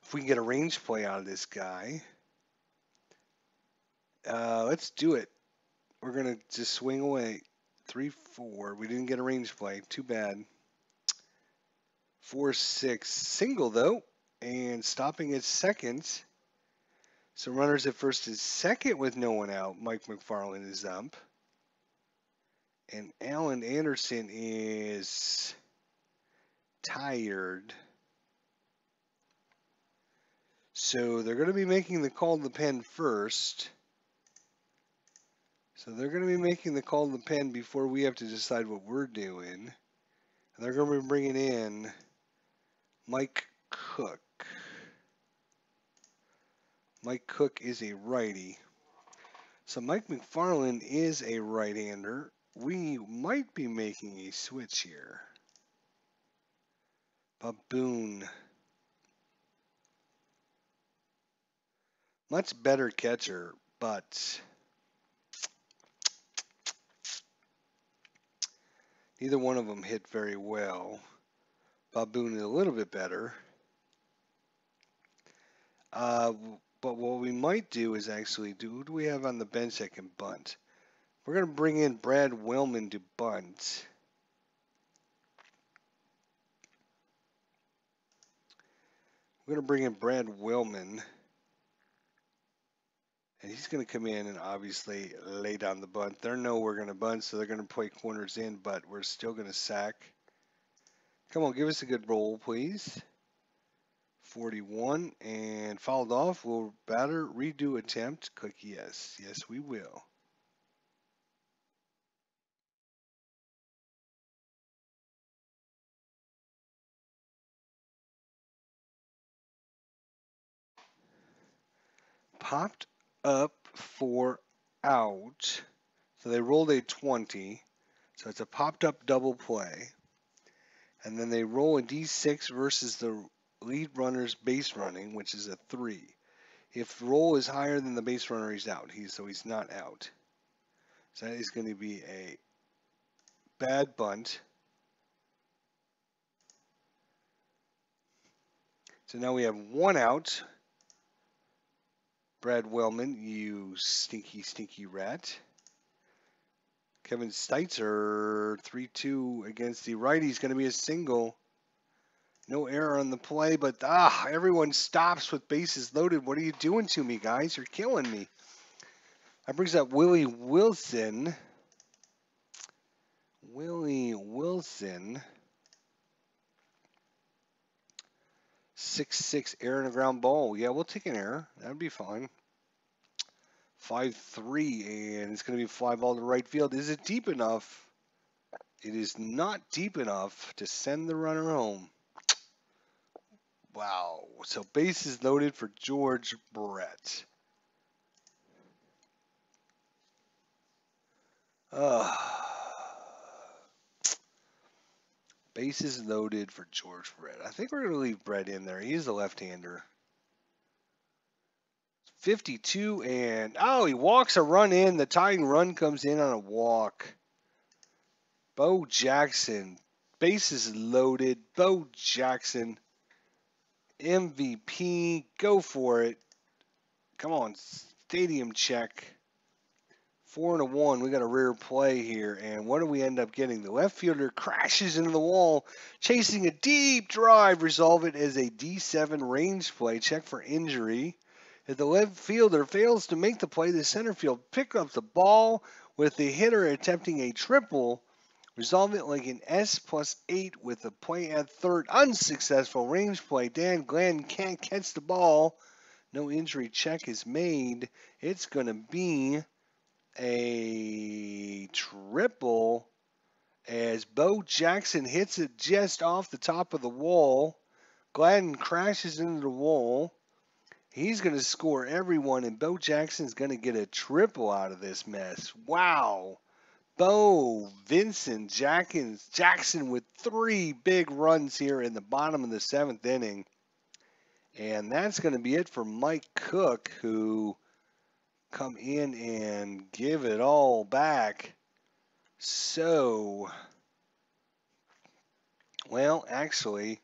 If we can get a range play out of this guy. Let's do it. We're going to just swing away. 3-4. We didn't get a range play. Too bad. 4-6. Single, though. And stopping at second. So runners at first and second with no one out. Mike McFarland is up. And Alan Anderson is tired. So they're going to be making the call to the pen first. So they're going to be making the call to the pen before we have to decide what we're doing. And they're going to be bringing in Mike Cook. Mike Cook is a righty. So Mike McFarland is a right-hander. We might be making a switch here. Baboon. Much better catcher, but neither one of them hit very well. Baboon is a little bit better. But what we might do is actually who do we have on the bench that can bunt? We're going to bring in Brad Wellman to bunt. We're going to bring in Brad Wellman. And he's going to come in and obviously lay down the bunt. They know we're going to bunt, so they're going to play corners in, but we're still going to sack. Come on, give us a good roll, please. 41 and fouled off. Will batter redo attempt? Click yes. Yes, we will. Popped up for out. So they rolled a 20. So it's a popped up double play. And then they roll a D6 versus the lead runner's base running, which is a 3. If roll is higher than the base runner, he's out. So he's not out. So that is going to be a bad bunt. So now we have 1 out. Brad Wellman, you stinky, stinky rat. Kevin Steitzer, 3-2 against the righty. He's going to be a single. No error on the play, but everyone stops with bases loaded. What are you doing to me, guys? You're killing me. That brings up Willie Wilson. 6-6 error and a ground ball. Yeah, we'll take an error. That would be fine. 5-3, and it's going to be a fly ball to right field. Is it deep enough? It is not deep enough to send the runner home. Wow. So bases loaded for George Brett. Bases loaded for George Brett. I think we're going to leave Brett in there. He is a left-hander. 52 and oh, he walks a run in. The tying run comes in on a walk. Bo Jackson. Bases loaded. Bo Jackson. MVP. Go for it. Come on. Stadium check. 4-1. We got a rare play here. And what do we end up getting? The left fielder crashes into the wall, chasing a deep drive. Resolve it as a D7 range play. Check for injury. If the left fielder fails to make the play, the center field pick up the ball with the hitter attempting a triple. Resolve it like an S+8 with a play at third. Unsuccessful range play. Dan Glenn can't catch the ball. No injury check is made. It's going to be a triple as Bo Jackson hits it just off the top of the wall. Gladden crashes into the wall. He's going to score everyone, and Bo Jackson's going to get a triple out of this mess. Wow. Bo, Vincent, Jackson with 3 big runs here in the bottom of the 7th inning. And that's going to be it for Mike Cook, who come in and give it all back. So, well, actually,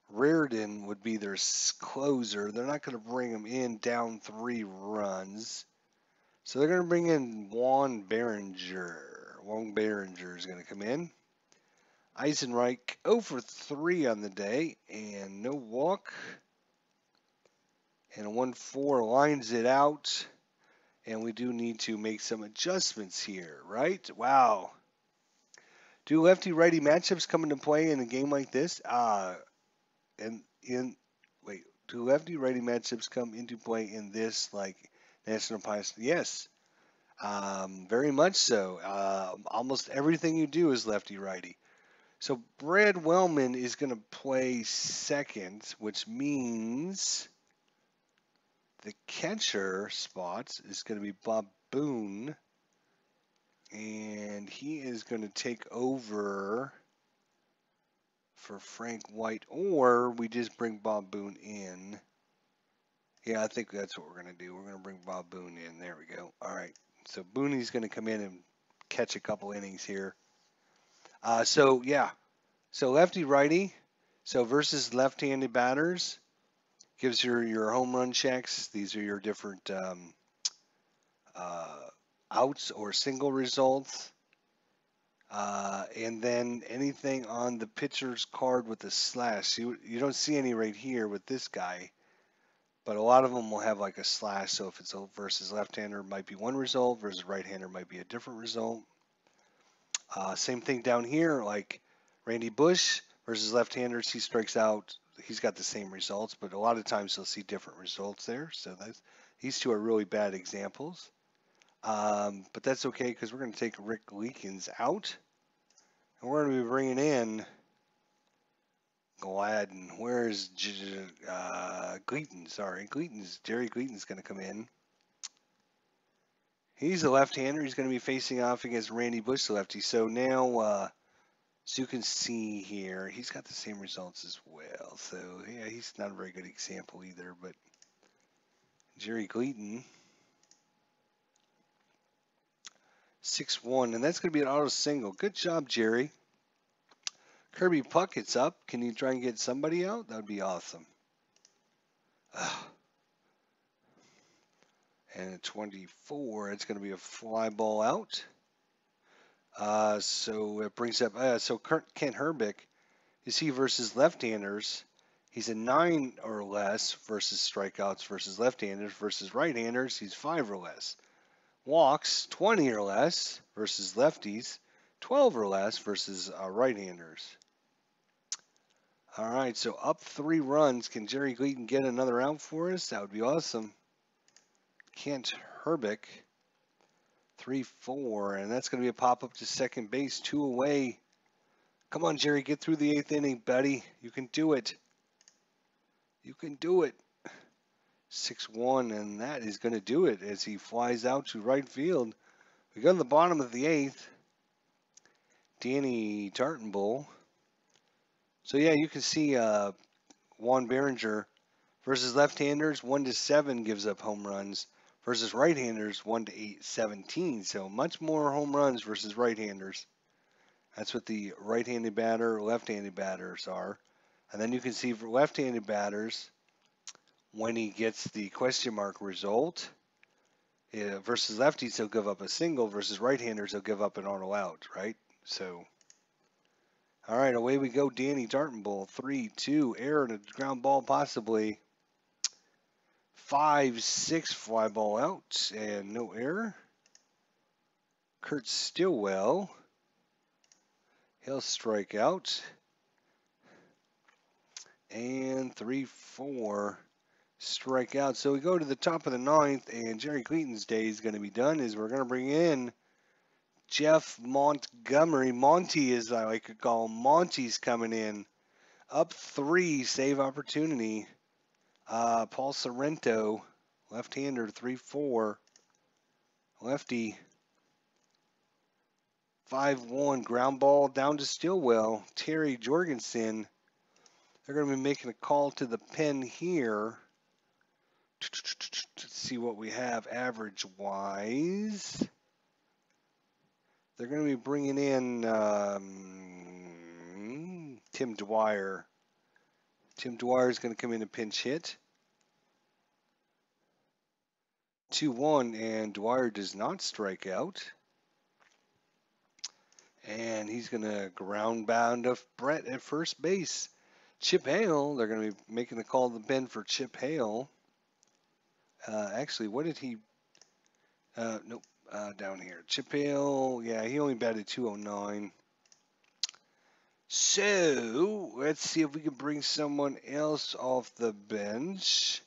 Reardon would be their closer. They're not going to bring him in down 3 runs. So they're going to bring in Juan Behringer. Juan Behringer is going to come in. Eisenreich 0 for 3 on the day and no walk. And a 1-4 lines it out. And we do need to make some adjustments here, right? Wow. Do lefty-righty matchups come into play in a game like this? Do lefty-righty matchups come into play in this, like, National Pies? Yes, very much so. Almost everything you do is lefty-righty. So Brad Wellman is going to play second, which means the catcher spots is going to be Bob Boone, and he is going to take over for Frank White, or we just bring Bob Boone in. Yeah, I think that's what we're going to do. We're going to bring Bob Boone in. There we go. All right. So Boone's going to come in and catch a couple innings here. So lefty-righty. So versus left-handed batters gives your home run checks. These are your different outs or single results. And then anything on the pitcher's card with a slash. You don't see any right here with this guy, but a lot of them will have like a slash. So if it's a versus left-hander, it might be one result. Versus right-hander might be a different result. Same thing down here, like Randy Bush versus left-handers. He strikes out. He's got the same results, but a lot of times you'll see different results there. So these two are really bad examples. But that's okay because we're going to take Rick Leakins out. And we're going to be bringing in Gladden. Where's Gleaton? Sorry, Jerry Gleaton's going to come in. He's a left-hander. He's going to be facing off against Randy Bush, the lefty. So now, as you can see here, he's got the same results as well. So, yeah, he's not a very good example either. But Jerry Gleaton, 6-1, and that's going to be an auto single. Good job, Jerry. Kirby Puckett's up. Can you try and get somebody out? That would be awesome. And at 24, it's going to be a fly ball out. So it brings up, Kent Herbeck, you see, versus left-handers, he's a 9 or less versus strikeouts versus left-handers. Versus right-handers, he's 5 or less. Walks, 20 or less versus lefties, 12 or less versus right-handers. All right, so up 3 runs. Can Jerry Gleaton get another out for us? That would be awesome. Kent Herbeck 3-4, and that's going to be a pop up to second base, 2 away. Come on, Jerry, get through the 8th inning, buddy. You can do it. You can do it. 6-1, and that is going to do it as he flies out to right field. We go to the bottom of the 8th. Danny Tartenbull. So yeah, you can see Juan Berenger versus left-handers 1-7 gives up home runs versus right-handers 1-17. So much more home runs versus right-handers. That's what the right-handed batter, left-handed batters are. And then you can see for left-handed batters, when he gets the question mark result, versus lefties, he'll give up a single. Versus right-handers, he'll give up an auto out, right? So, all right, away we go. Danny Tartenbull, 3-2, error and a ground ball possibly. 5-6, fly ball out, and no error. Kurt Stillwell, he'll strike out. And 3-4, strike out. So we go to the top of the 9th, and Jerry Cleaton's day is going to be done. Is we're going to bring in Jeff Montgomery. Monty, as I like to call him. Monty's coming in. Up 3, save opportunity. Paul Sorrento, left-hander, 3-4. Lefty, 5-1, ground ball down to Stillwell. Terry Jorgensen. They're going to be making a call to the pen here. Let's see what we have average-wise. They're going to be bringing in Tim Dwyer. Tim Dwyer is going to come in and pinch hit. 2-1, and Dwyer does not strike out. And he's going to ground bound of Brett at first base. Chip Hale, they're going to be making the call to the pen for Chip Hale. Actually, what did he... nope, down here. Chip Hale, yeah, he only batted 209. So, let's see if we can bring someone else off the bench.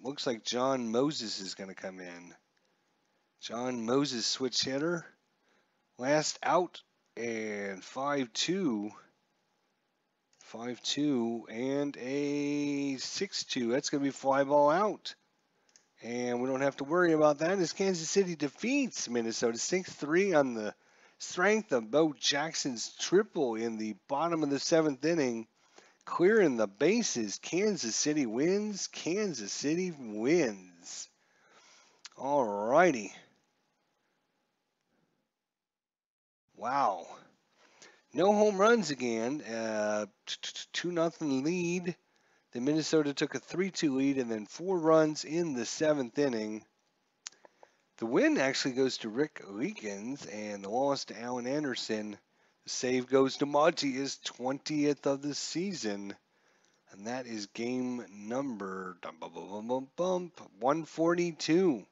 Looks like John Moses is going to come in. John Moses, switch hitter. Last out, and 5-2. 5-2 and a 6-2. That's going to be fly ball out. And we don't have to worry about that as Kansas City defeats Minnesota 6-3 on the strength of Bo Jackson's triple in the bottom of the 7th inning. Clearing the bases. Kansas City wins. Kansas City wins. All righty. Wow. No home runs again. 2-0 lead. The Minnesota took a 3-2 lead and then 4 runs in the 7th inning. The win actually goes to Rick Leakins and the loss to Alan Anderson. The save goes to Monty, his 20th of the season. And that is game number 142.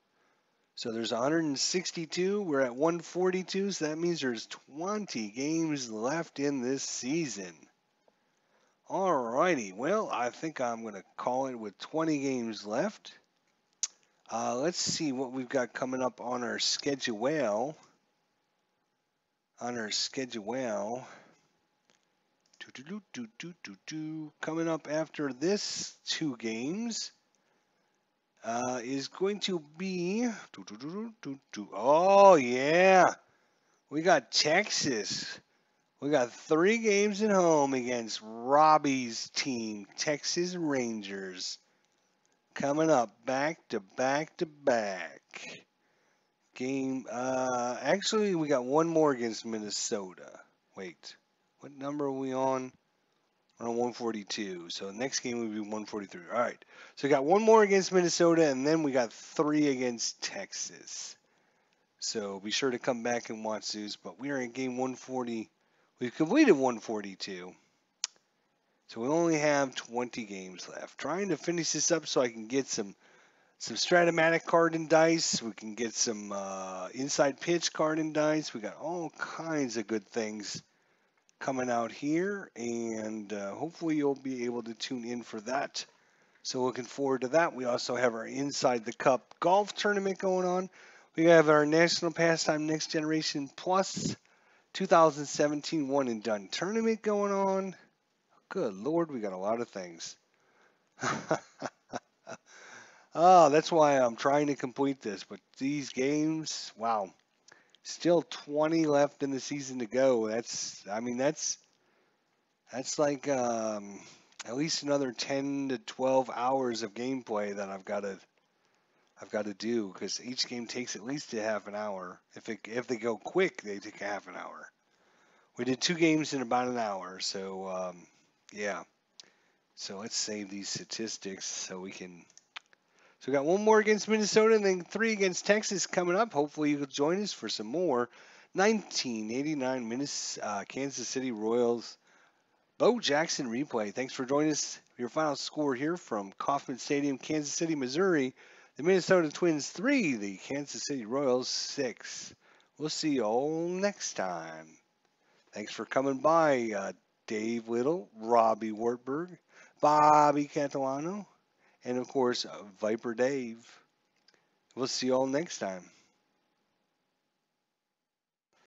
So there's 162. We're at 142, so that means there's 20 games left in this season. Alrighty, well, I think I'm going to call it with 20 games left. Let's see what we've got coming up on our schedule. Coming up after this 2 games is going to be... Oh, yeah. We got Texas. We got 3 games at home against Robbie's team, Texas Rangers. Coming up back to back to back. Actually, we got one more against Minnesota. Wait, what number are we on? We're on 142. So the next game would be 143. All right. So we got one more against Minnesota, and then we got 3 against Texas. So be sure to come back and watch these. But we are in game 140. We've completed 142. So we only have 20 games left. Trying to finish this up so I can get some Stratomatic card and dice. We can get some inside pitch card and dice. We got all kinds of good things coming out here. And hopefully you'll be able to tune in for that. So looking forward to that. We also have our Inside the Cup golf tournament going on. We have our National Pastime Next Generation Plus 2017 One and Done tournament going on. Good Lord, we got a lot of things. Oh, that's why I'm trying to complete this. But these games, wow, still 20 left in the season to go. That's like at least another 10 to 12 hours of gameplay that I've got to do because each game takes at least a half an hour. If they go quick, they take a half an hour. We did 2 games in about an hour, so yeah. So let's save these statistics so we can. So we got 1 more against Minnesota and then 3 against Texas coming up. Hopefully you'll join us for some more 1989 Kansas City Royals Bo Jackson replay. Thanks for joining us. Your final score here from Kauffman Stadium, Kansas City, Missouri. The Minnesota Twins 3, the Kansas City Royals 6. We'll see you all next time. Thanks for coming by, Dave Little, Robbie Wartburg, Bobby Catalano, and of course, Viper Dave. We'll see you all next time.